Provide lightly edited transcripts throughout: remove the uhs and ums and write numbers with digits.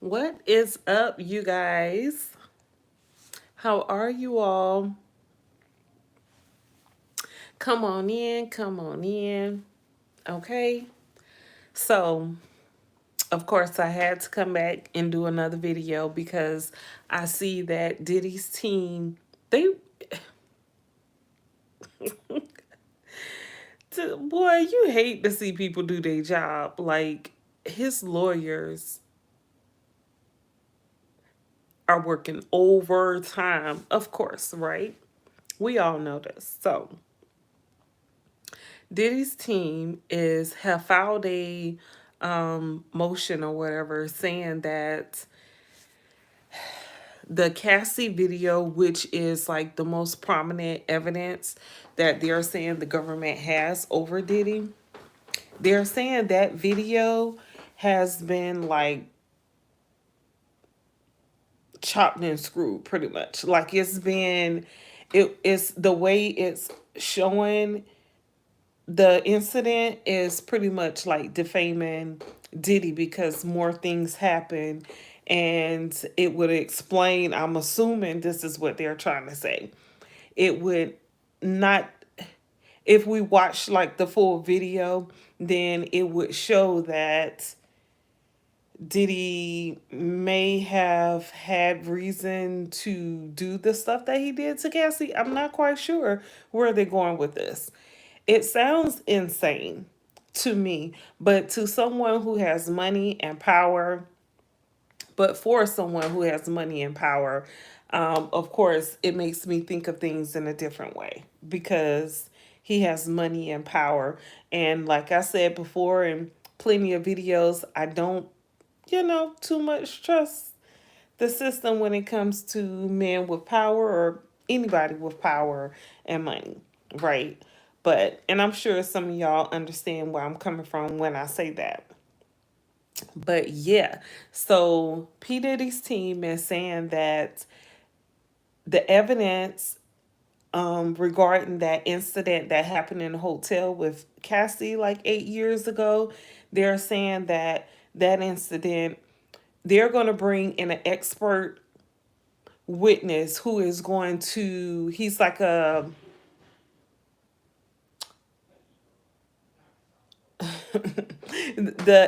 What is up, you guys? How are you all? Come on in, come on in. Okay. So, of course, I had to come back and do another video because I see that Diddy's team, they, boy, you hate to see people do their job. Like, his lawyers are working overtime, of course, right? We all know this. So, Diddy's team have filed a motion or whatever saying that the Cassie video, which is like the most prominent evidence that they're saying the government has over Diddy, they're saying that video has been like chopped and screwed pretty much. Like it's the way it's showing the incident is pretty much like defaming Diddy because more things happen, and it would explain, I'm assuming this is what they're trying to say. It would not, if we watch like the full video, then it would show that Diddy may have had reason to do the stuff that he did to Cassie. I'm not quite sure where they're going with this. It sounds insane to me, but to someone who has money and power, but for someone who has money and power, of course, it makes me think of things in a different way because he has money and power. And like I said before in plenty of videos, I don't, too much trust the system when it comes to men with power or anybody with power and money, right? But, and I'm sure some of y'all understand where I'm coming from when I say that. But yeah, so P. Diddy's team is saying that the evidence regarding that incident that happened in the hotel with Cassie like 8 years ago, they're saying that that incident, they're going to bring in an expert witness who is going to, he's like the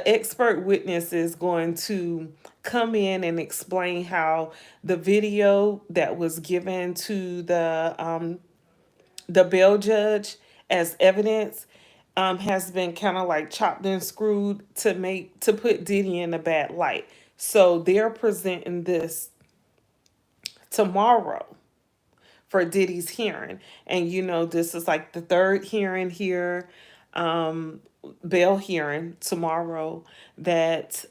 expert witness is going to come in and explain how the video that was given to the bail judge as evidence has been kind of like chopped and screwed to put Diddy in a bad light. So they're presenting this tomorrow for Diddy's hearing. And this is like the third hearing here, bail hearing tomorrow that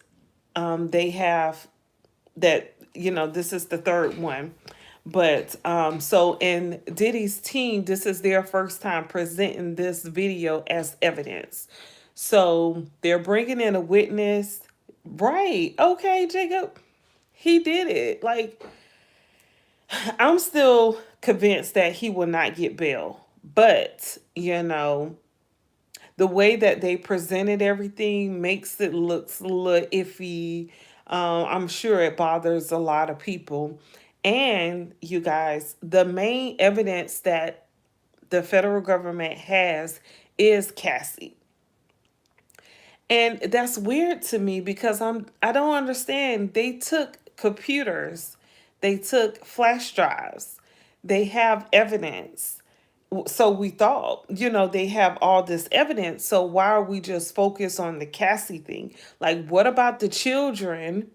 they have that, this is the third one. But so in Diddy's team, this is their first time presenting this video as evidence. So they're bringing in a witness. Right. Okay, Jacob. He did it. Like, I'm still convinced that he will not get bail. But, the way that they presented everything makes it look a little iffy. I'm sure it bothers a lot of people. And you guys, the main evidence that the federal government has is Cassie. And that's weird to me because I don't understand. They took computers, they took flash drives, they have evidence. So we thought, they have all this evidence. So why are we just focused on the Cassie thing? Like, what about the children?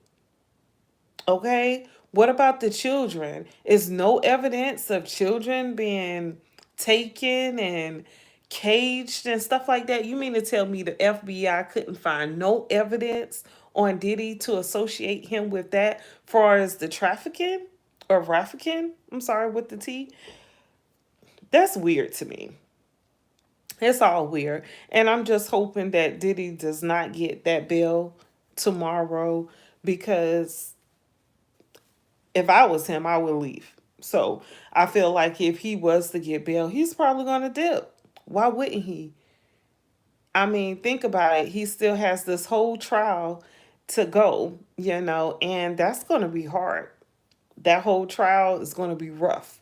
Okay. What about the children? Is no evidence of children being taken and caged and stuff like that? You mean to tell me the FBI couldn't find no evidence on Diddy to associate him with that far as the trafficking or Raffican? I'm sorry, with the T. That's weird to me. It's all weird. And I'm just hoping that Diddy does not get that bill tomorrow because if I was him, I would leave. So I feel like if he was to get bail, he's probably going to dip. Why wouldn't he? I mean, think about it. He still has this whole trial to go, and that's going to be hard. That whole trial is going to be rough.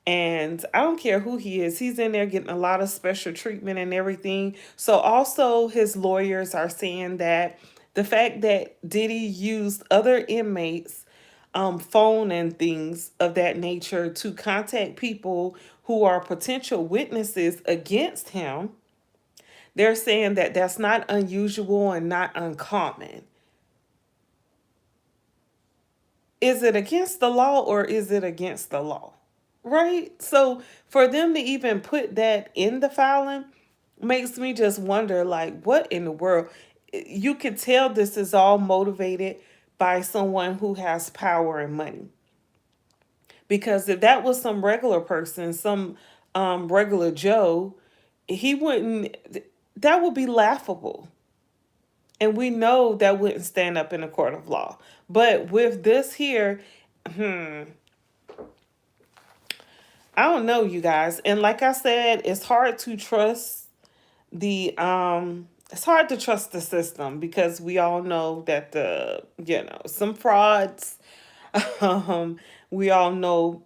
And I don't care who he is, he's in there getting a lot of special treatment and everything. So, also, his lawyers are saying that the fact that Diddy used other inmates' phone and things of that nature to contact people who are potential witnesses against him, they're saying that that's not unusual and not uncommon. Is it against the law or is it against the law? Right? So for them to even put that in the filing makes me just wonder, like, what in the world? You could tell this is all motivated by someone who has power and money. Because if that was some regular person, some regular Joe, he wouldn't, that would be laughable. And we know that wouldn't stand up in a court of law. But with this here, I don't know, you guys. And like I said, it's hard to trust the system because we all know that some frauds. um we all know,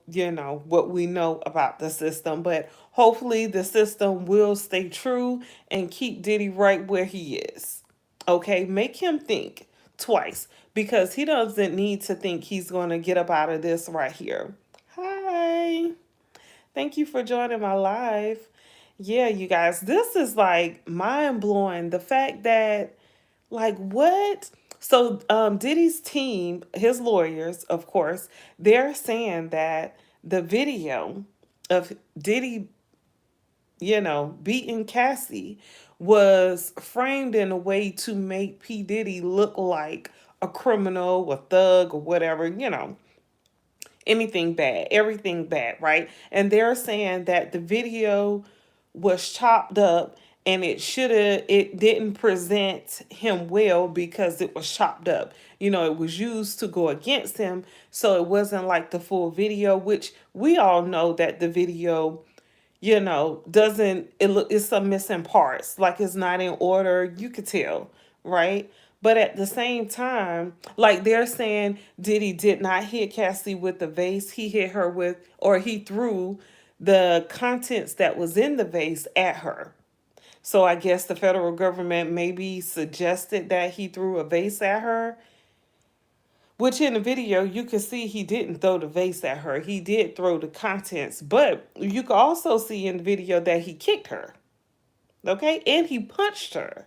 what we know about the system, but hopefully the system will stay true and keep Diddy right where he is. Okay, make him think twice because he doesn't need to think he's going to get up out of this right here. Hi. Thank you for joining my live. Yeah, you guys, this is like mind blowing. The fact that, like, what? So, Diddy's team, his lawyers, of course, they're saying that the video of Diddy, beating Cassie was framed in a way to make P. Diddy look like a criminal, a thug, or whatever, anything bad, everything bad, right? And they're saying that the video was chopped up and it didn't present him well because it was chopped up. It was used to go against him, so it wasn't like the full video, which we all know that the video doesn't, it's some missing parts, like it's not in order, you could tell, right? But at the same time, like they're saying Diddy did not hit Cassie with the vase, he hit her with, or he threw the contents that was in the vase at her. So I guess the federal government maybe suggested that he threw a vase at her, which in the video, you can see he didn't throw the vase at her. He did throw the contents. But you can also see in the video that he kicked her. Okay? And he punched her.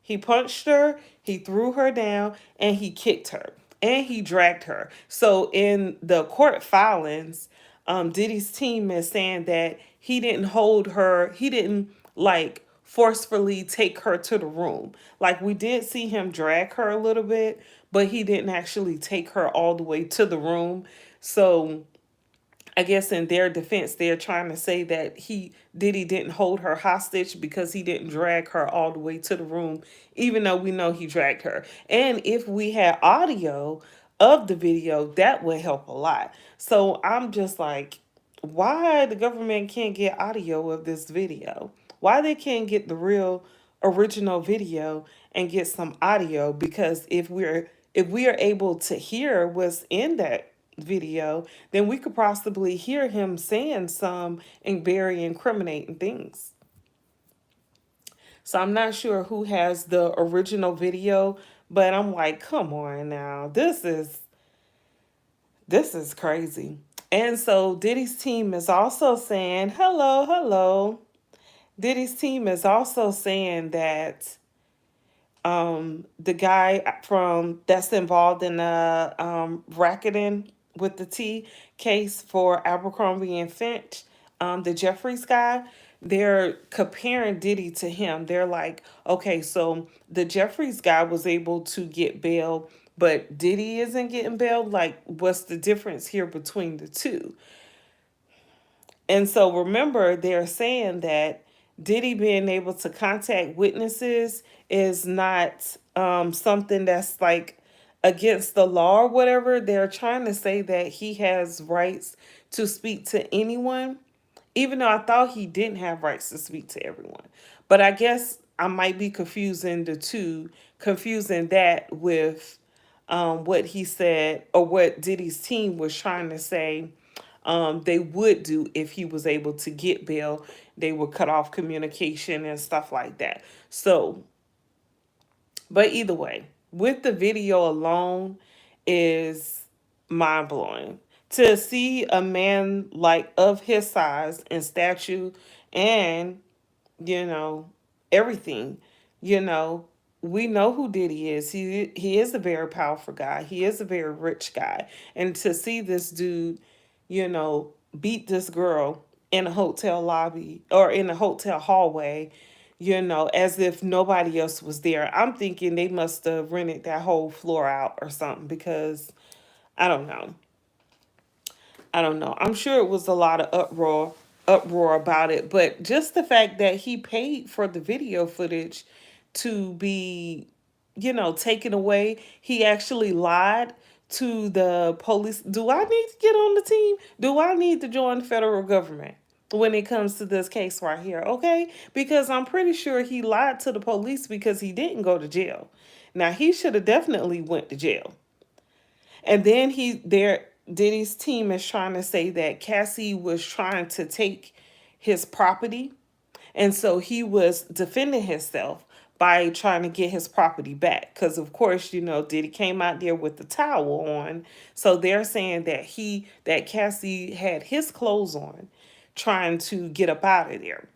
He punched her, he threw her down, and he kicked her. And he dragged her. So in the court filings, Diddy's team is saying that he didn't hold her, he didn't like forcefully take her to the room. Like we did see him drag her a little bit, but he didn't actually take her all the way to the room. So I guess in their defense, they're trying to say that Diddy didn't hold her hostage because he didn't drag her all the way to the room, even though we know he dragged her. And if we had audio of the video, that would help a lot. So I'm just like, why the government can't get audio of this video? Why they can't get the real original video and get some audio? Because if we are able to hear what's in that video, then we could possibly hear him saying some and very incriminating things. So I'm not sure who has the original video, but I'm like, come on now. This is crazy. And so Diddy's team is also saying, hello, hello. Diddy's team is also saying that the guy from that's involved in the racketing with the T case for Abercrombie and Finch, the Jeffries guy, they're comparing Diddy to him. They're like, okay, so the Jeffries guy was able to get bail, but Diddy isn't getting bail. Like, what's the difference here between the two? And so remember, they're saying that Diddy being able to contact witnesses is not something that's like against the law or whatever. They're trying to say that he has rights to speak to anyone, even though I thought he didn't have rights to speak to everyone. But I guess I might be confusing the two confusing that with what he said or what Diddy's team was trying to say they would do if he was able to get bail. They would cut off communication and stuff like that. So, but either way, with the video alone is mind blowing. To see a man like of his size and stature and you know, everything. You know, we know who Diddy is. He is a very powerful guy. He is a very rich guy. And to see this dude, you know, beat this girl in a hotel lobby or in a hotel hallway, as if nobody else was there. I'm thinking they must have rented that whole floor out or something because I don't know. I don't know. I'm sure it was a lot of uproar about it, but just the fact that he paid for the video footage to be, taken away. He actually lied to the police. Do I need to get on the team? Do I need to join the federal government when it comes to this case right here? Okay? Because I'm pretty sure he lied to the police because he didn't go to jail. Now, he should have definitely went to jail. And then Diddy's team is trying to say that Cassie was trying to take his property. And so he was defending himself by trying to get his property back. Because of course, Diddy came out there with the towel on. So they're saying that Cassie had his clothes on, trying to get up out of there.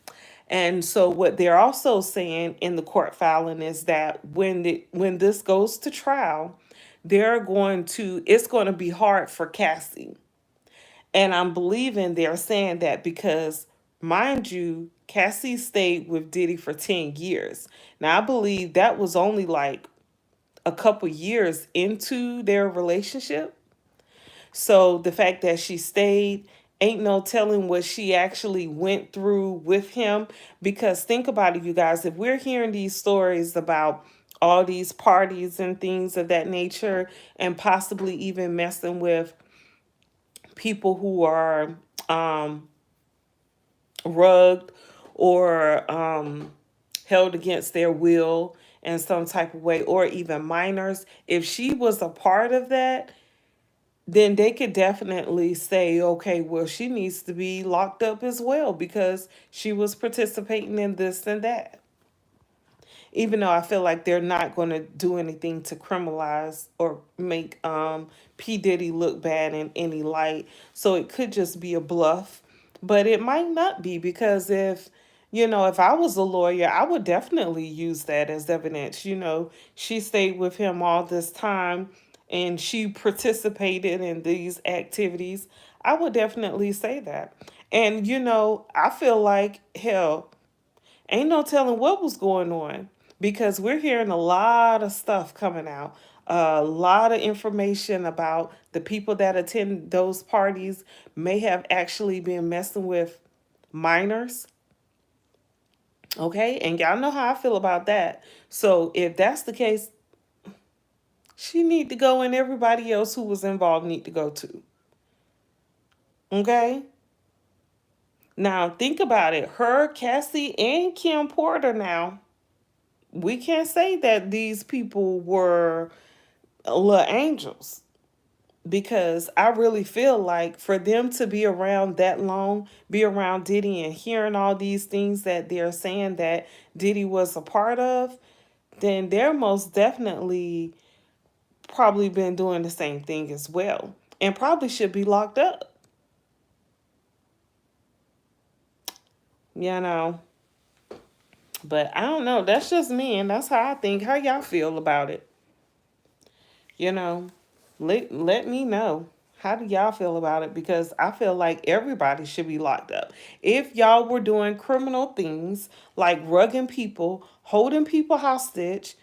And so what they're also saying in the court filing is that when this goes to trial, it's going to be hard for Cassie. And I'm believing they're saying that because, mind you, Cassie stayed with Diddy for 10 years. Now, I believe that was only like a couple years into their relationship. So the fact that she stayed, ain't no telling what she actually went through with him. Because think about it, you guys, if we're hearing these stories about all these parties and things of that nature, and possibly even messing with people who are rugged or held against their will in some type of way, or even minors, if she was a part of that, then they could definitely say, okay, well, she needs to be locked up as well because she was participating in this and that. Even though I feel like they're not going to do anything to criminalize or make P. Diddy look bad in any light. So it could just be a bluff. But it might not be because if I was a lawyer, I would definitely use that as evidence. She stayed with him all this time and she participated in these activities. I would definitely say that. And, I feel like, hell, ain't no telling what was going on because we're hearing a lot of stuff coming out, a lot of information about the people that attend those parties may have actually been messing with minors. Okay, and y'all know how I feel about that. So if that's the case, she need to go and everybody else who was involved need to go too. Okay. Now think about it. Her, Cassie, and Kim Porter now, we can't say that these people were little angels because I really feel like for them to be around that long, be around Diddy and hearing all these things that they're saying that Diddy was a part of, then they're most definitely probably been doing the same thing as well and probably should be locked up. You know, but I don't know. That's just me, and that's how I think. How y'all feel about it? You know, let me know. How do y'all feel about it? Because I feel like everybody should be locked up. If y'all were doing criminal things like rugging people, holding people hostage,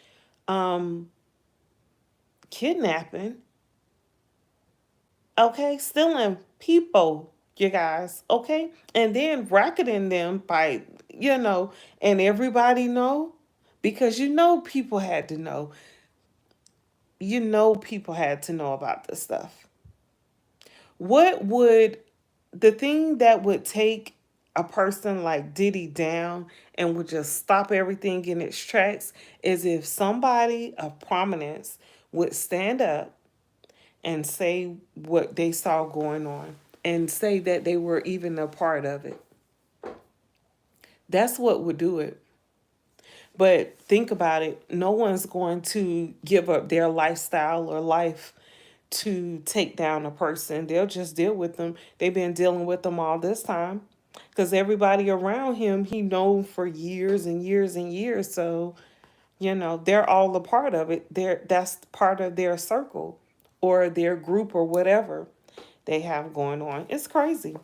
um, kidnapping, okay, stealing people, you guys, okay, and then racketing them by, and everybody know, because people had to know. People had to know about this stuff. What would the thing that would take a person like Diddy down and would just stop everything in its tracks is if somebody of prominence would stand up and say what they saw going on and say that they were even a part of it. That's what would do it. But think about it, no one's going to give up their lifestyle or life to take down a person. They'll just deal with them. They've been dealing with them all this time because everybody around him he known for years and years and years. So they're all a part of it. That's part of their circle or their group or whatever they have going on. It's crazy.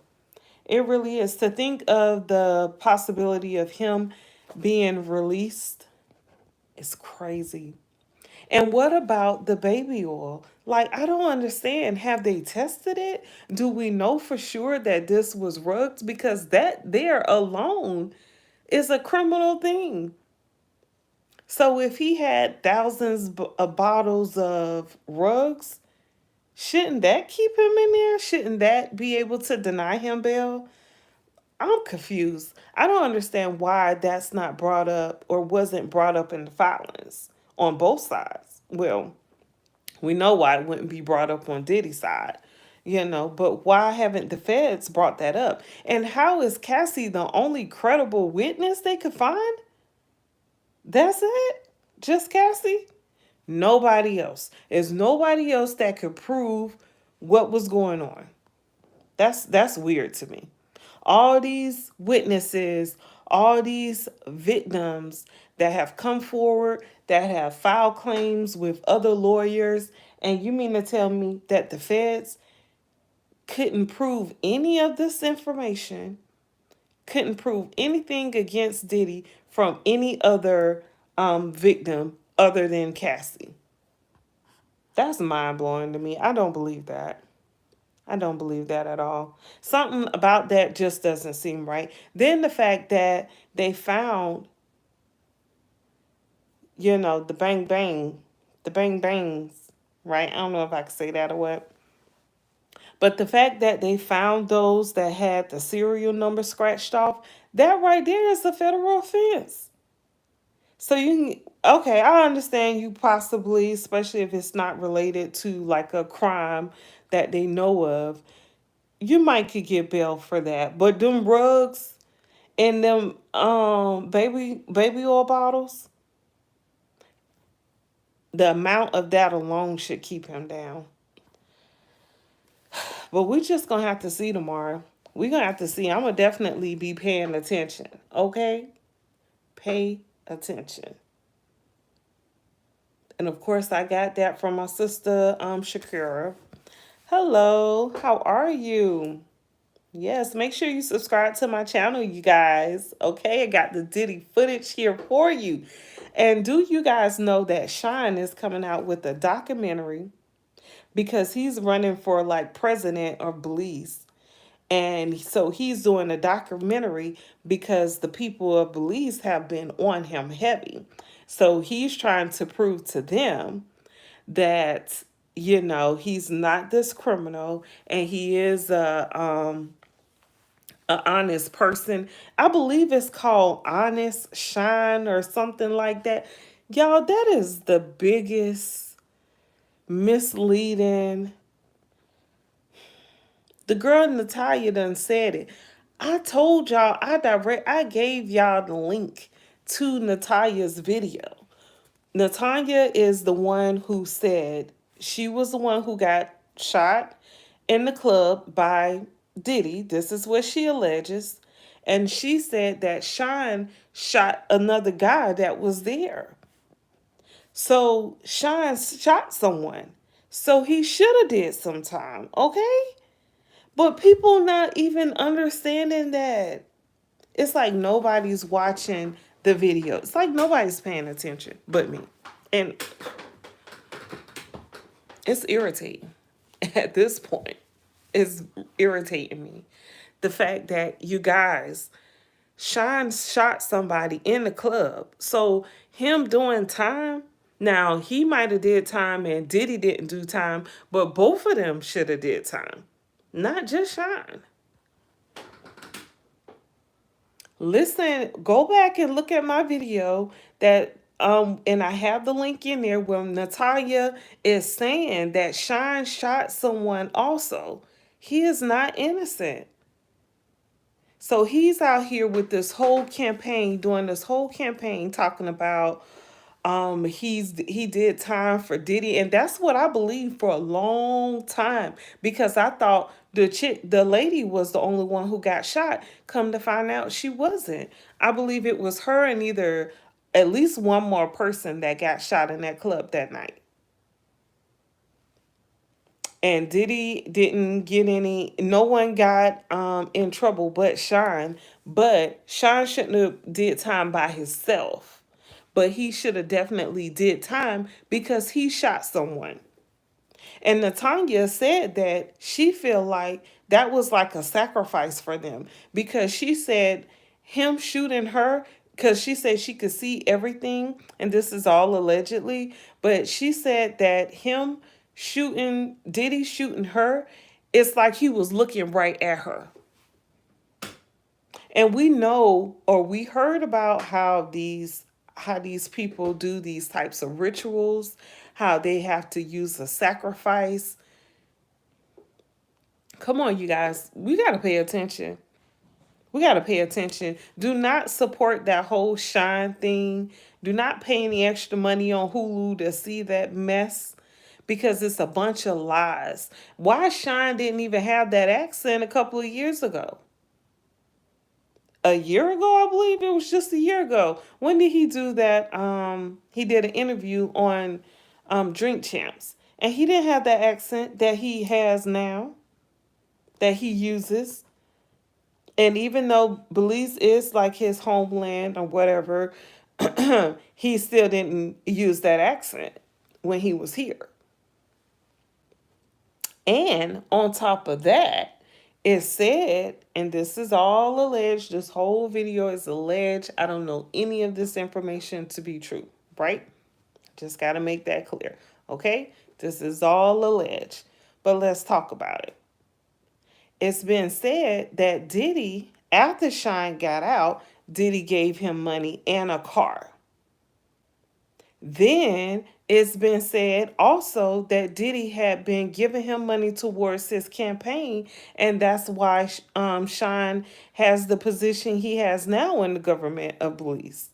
It really is. To think of the possibility of him being released is crazy. And what about the baby oil? Like, I don't understand. Have they tested it? Do we know for sure that this was rugs? Because that there alone is a criminal thing. So if he had thousands of bottles of rugs, shouldn't that keep him in there? Shouldn't that be able to deny him bail? I'm confused. I don't understand why that's not brought up or wasn't brought up in the filings on both sides. Well, we know why it wouldn't be brought up on Diddy's side, but why haven't the feds brought that up? And how is Cassie the only credible witness they could find? That's it? Just Cassie? Nobody else. There's nobody else that could prove what was going on. That's weird to me. All these witnesses, all these victims that have come forward, that have filed claims with other lawyers, and you mean to tell me that the feds couldn't prove any of this information, couldn't prove anything against Diddy from any other victim other than Cassie? That's mind blowing to me. I don't believe that. I don't believe that at all. Something about that just doesn't seem right. Then the fact that they found, the the bang bangs, right? I don't know if I can say that or what. But the fact that they found those that had the serial number scratched off, that right there is a federal offense. So okay, I understand you possibly, especially if it's not related to like a crime that they know of, you might could get bail for that. But them rugs and them baby oil bottles, the amount of that alone should keep him down. But we just gonna have to see tomorrow. We're gonna have to see. I'm gonna definitely be paying attention. Okay? Pay attention. And of course I got that from my sister Shakira. Hello, how are you? Yes, make sure you subscribe to my channel, you guys. Okay, I got the Diddy footage here for you. And do you guys know that Shine is coming out with a documentary because he's running for like president of Belize. And so he's doing a documentary because the people of Belize have been on him heavy. So he's trying to prove to them that, he's not this criminal and he is a honest person. I believe it's called Honest Shine or something like that. Y'all, that is the biggest misleading. The girl Natalia done said it. I told y'all, I gave y'all the link to Natalia's video. Natalia is the one who said she was the one who got shot in the club by Diddy. This is what she alleges. And she said that Shine shot another guy that was there. So Shine shot someone. So he should have did some time, okay? But people not even understanding that. It's like nobody's watching the video. It's like nobody's paying attention but me. And it's irritating at this point. It's irritating me. The fact that you guys, Shine shot somebody in the club. So him doing time, now he might have did time and Diddy didn't do time, but both of them should have did time. Not just Shine. Listen, go back and look at my video that and I have the link in there where Natalia is saying that Shine shot someone also. He is not innocent. So he's out here with this whole campaign, doing this whole campaign talking about he did time for Diddy, and that's what I believed for a long time, because I thought the lady was the only one who got shot. Come to find out she wasn't. I believe it was her and either at least one more person that got shot in that club that night. And Diddy didn't get any, no one got in trouble but Shine. But Shine shouldn't have did time by himself. But he should have definitely did time because he shot someone. And Natanya said that she feel like that was like a sacrifice for them, because she said him shooting her, because she said she could see everything, and this is all allegedly, but she said that him shooting, Diddy shooting her, it's like he was looking right at her. And we know, or we heard about how these people do these types of rituals, how they have to use a sacrifice. Come on, you guys. We got to pay attention. We got to pay attention. Do not support that whole Shine thing. Do not pay any extra money on Hulu to see that mess, because it's a bunch of lies. Why Shine didn't even have that accent a couple of years ago? A year ago, I believe it was just a year ago. When did he do that? He did an interview on Drink Champs, and he didn't have that accent that he has now, that he uses. And even though Belize is like his homeland or whatever, he still didn't use that accent when he was here. And on top of that, it said, and this is all alleged, this whole video is alleged. I don't know any of this information to be true, right? Just got to make that clear, okay? This is all alleged. But let's talk about it. It's been said that Diddy, after Shine got out, Diddy gave him money and a car. Then it's been said also that Diddy had been giving him money towards his campaign, and that's why Shine has the position he has now in the government of Belize.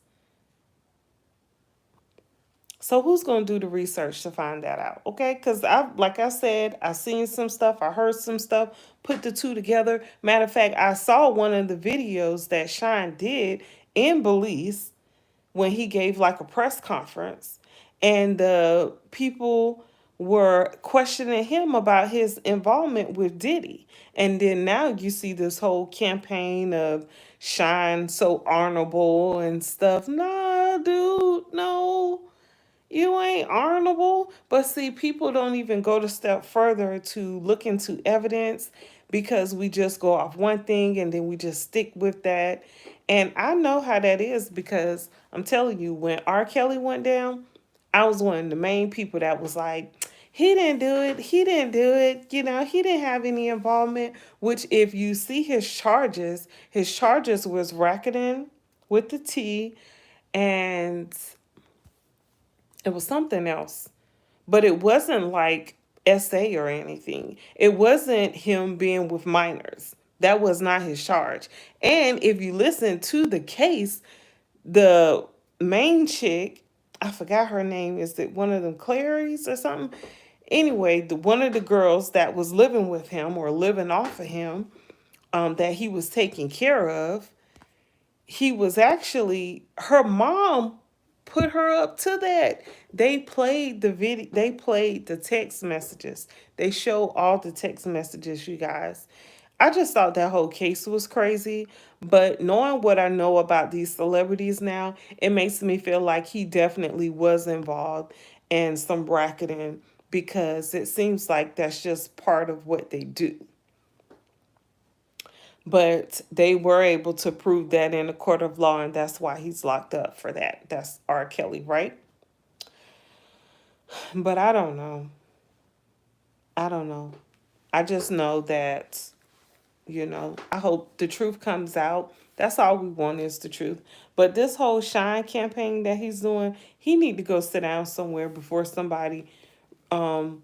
So who's going to do the research to find that out? Okay, because like I said, I seen some stuff, I heard some stuff, put the two together. Matter of fact, I saw one of the videos that Shine did in Belize when he gave like a press conference, and the people were questioning him about his involvement with Diddy. And then now you see this whole campaign of Shine so honorable and stuff. Nah, dude, no. You ain't honorable. But see, people don't even go to step further to look into evidence, because we just go off one thing and then we just stick with that. And I know how that is, because I'm telling you, when R. Kelly went down, I was one of the main people that was like, he didn't do it. He didn't do it. You know, he didn't have any involvement, which if you see his charges was racketing with the T, and it was something else, but it wasn't like SA or anything. It wasn't him being with minors. That was not his charge. And if you listen to the case, the main chick, I forgot her name. Is it one of them Clarice or something? Anyway, one of the girls that was living with him or living off of him, that he was taking care of, he was actually, her mom put her up to that. They played the video, they played the text messages. They show all the text messages, you guys. I just thought that whole case was crazy, but knowing what I know about these celebrities now, it makes me feel like he definitely was involved in some bracketing, because it seems like that's just part of what they do. But they were able to prove that in a court of law, and that's why he's locked up for that. That's R. Kelly, right? But I don't know. I don't know. I just know that I hope the truth comes out. That's all we want is the truth. But this whole shine campaign that he's doing, he need to go sit down somewhere before somebody, um,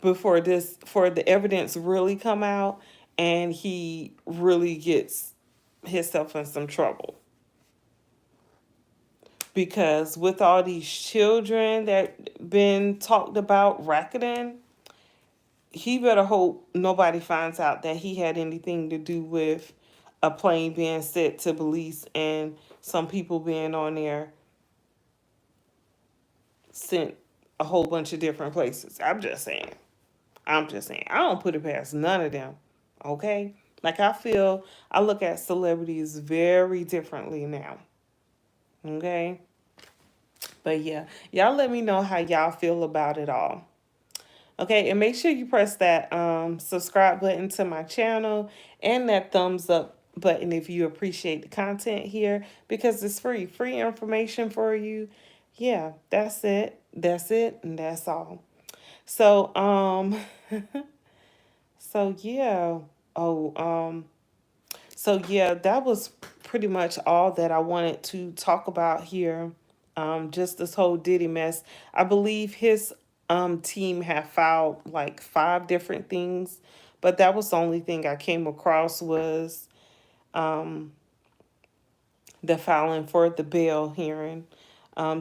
for the evidence really come out, and he really gets himself in some trouble. Because with all these children that been talked about racketing, he better hope nobody finds out that he had anything to do with a plane being sent to Belize and some people being on there sent a whole bunch of different places. I'm just saying. I'm just saying. I don't put it past none of them. Okay? Like, I look at celebrities very differently now. Okay? But yeah, y'all let me know how y'all feel about it all. Okay, and make sure you press that subscribe button to my channel and that thumbs up button if you appreciate the content here, because it's free information for you. Yeah, that's it. That's it, and that's all. So, so yeah. Oh, so yeah, that was pretty much all that I wanted to talk about here. Just this whole Diddy mess. I believe his team have filed like 5 different things, but that was the only thing I came across was um, the filing for the bail hearing.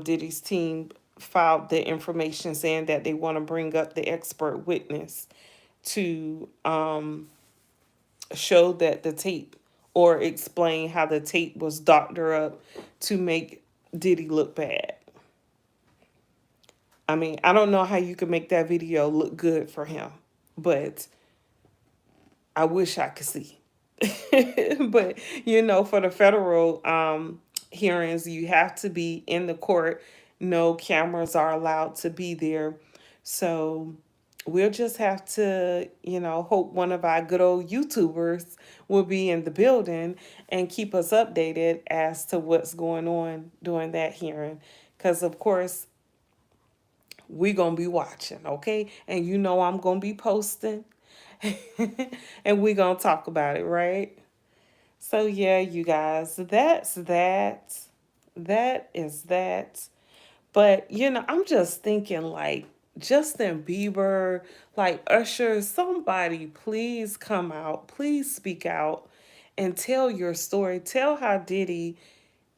Diddy's team filed the information saying that they want to bring up the expert witness to show that the tape, or explain how the tape was doctored up to make Diddy look bad. I mean, I don't know how you could make that video look good for him, but I wish I could see. But for the federal hearings, you have to be in the court. No cameras are allowed to be there. So we'll just have to, hope one of our good old YouTubers will be in the building and keep us updated as to what's going on during that hearing. Because, of course, we going to be watching, okay? And I'm going to be posting. And we going to talk about it, right? So, yeah, you guys, that's that. That is that. But, I'm just thinking like Justin Bieber, like Usher, somebody please come out, please speak out and tell your story. Tell how Diddy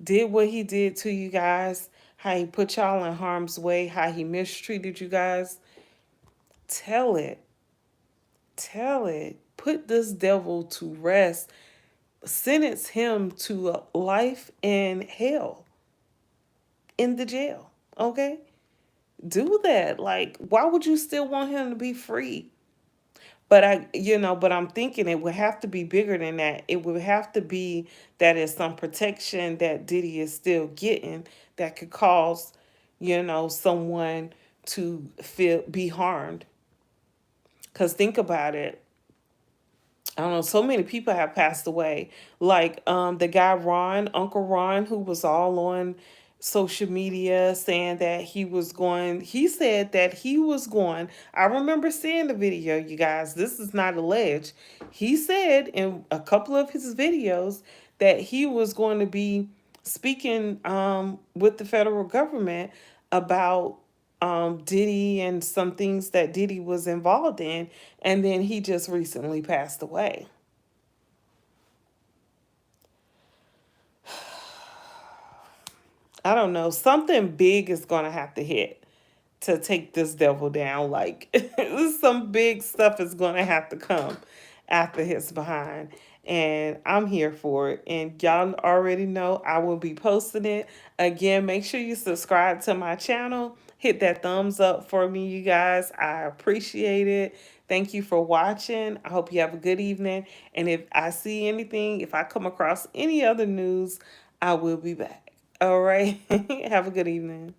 did what he did to you guys, how he put y'all in harm's way, how he mistreated you guys. Tell it. Tell it. Put this devil to rest. Sentence him to a life in hell, in the jail. Okay? Do that. Like, why would you still want him to be free? But I'm thinking it would have to be bigger than that. It would have to be that it's some protection that Diddy is still getting that could cause, someone to be harmed. Because think about it. I don't know, so many people have passed away. Like the guy Ron, Uncle Ron, who was all on social media saying that he said that he was going, I remember seeing the video, you guys, this is not alleged. He said in a couple of his videos that he was going to be speaking with the federal government about Diddy and some things that Diddy was involved in, and then he just recently passed away. I don't know. Something big is going to have to hit to take this devil down. Like, some big stuff is going to have to come after his behind. And I'm here for it. And y'all already know I will be posting it. Again, make sure you subscribe to my channel. Hit that thumbs up for me, you guys. I appreciate it. Thank you for watching. I hope you have a good evening. And if I see anything, if I come across any other news, I will be back. All right. Have a good evening.